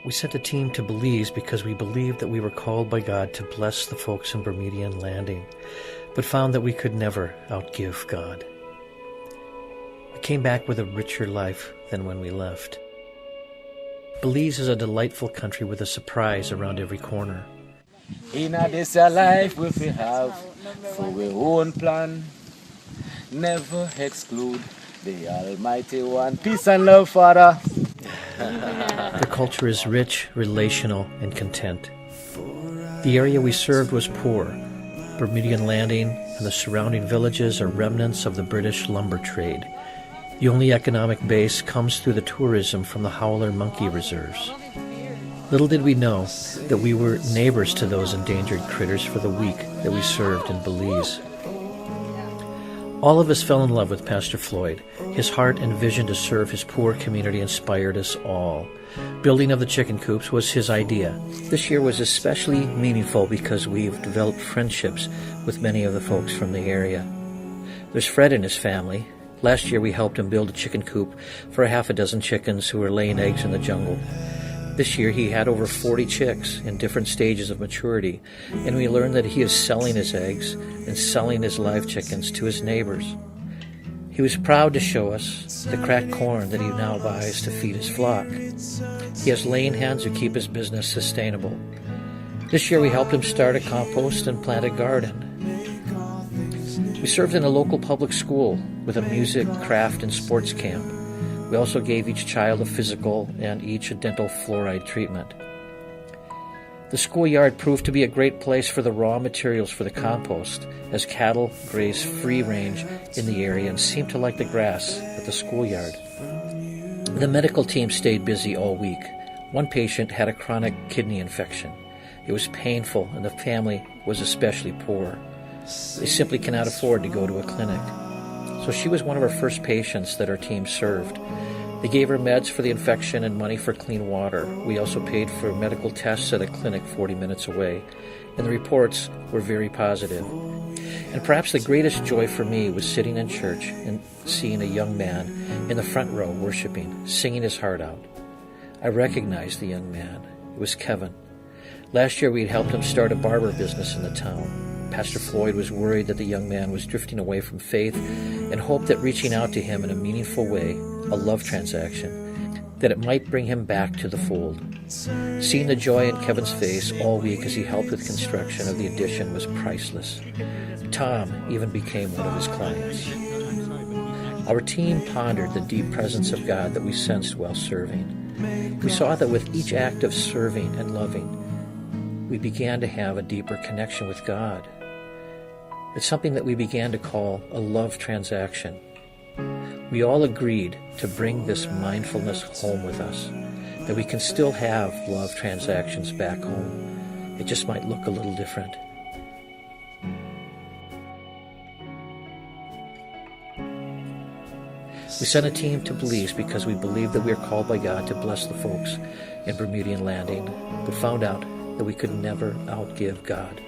We sent a team to Belize because we believed that we were called by God to bless the folks in Bermudian Landing, but found that we could never outgive God. We came back with a richer life than when we left. Belize is a delightful country with a surprise around every corner. In this life we have for our own plan, never exclude the Almighty One. Peace and love, Father. Their culture is rich, relational, and content. The area we served was poor. Bermudian Landing and the surrounding villages are remnants of the British lumber trade. The only economic base comes through the tourism from the howler monkey reserves. Little did we know that we were neighbors to those endangered critters for the week that we served in Belize. All of us fell in love with Pastor Floyd. His heart and vision to serve his poor community inspired us all. Building of the chicken coops was his idea. This year was especially meaningful because we've developed friendships with many of the folks from the area. There's Fred and his family. Last year we helped him build a chicken coop for a half a dozen chickens who were laying eggs in the jungle. This year he had over 40 chicks in different stages of maturity, and we learned that he is selling his eggs and selling his live chickens to his neighbors. He was proud to show us the cracked corn that he now buys to feed his flock. He has laying hens who keep his business sustainable. This year we helped him start a compost and plant a garden. We served in a local public school with a music, craft, and sports camp. We also gave each child a physical and each a dental fluoride treatment. The schoolyard proved to be a great place for the raw materials for the compost, as cattle graze free range in the area and seemed to like the grass at the schoolyard. The medical team stayed busy all week. One patient had a chronic kidney infection. It was painful, and the family was especially poor. They simply cannot afford to go to a clinic. So she was one of our first patients that our team served. They gave her meds for the infection and money for clean water. We also paid for medical tests at a clinic 40 minutes away, and the reports were very positive. And perhaps the greatest joy for me was sitting in church and seeing a young man in the front row worshiping, singing his heart out. I recognized the young man. It was Kevin. Last year we had helped him start a barber business in the town. Pastor Floyd was worried that the young man was drifting away from faith and hoped that reaching out to him in a meaningful way, a love transaction, that it might bring him back to the fold. Seeing the joy in Kevin's face all week as he helped with construction of the addition was priceless. Tom even became one of his clients. Our team pondered the deep presence of God that we sensed while serving. We saw that with each act of serving and loving, we began to have a deeper connection with God. It's something that we began to call a love transaction. We all agreed to bring this mindfulness home with us, that we can still have love transactions back home. It just might look a little different. We sent a team to Belize because we believed that we are called by God to bless the folks in Bermudian Landing, but found out that we could never outgive God.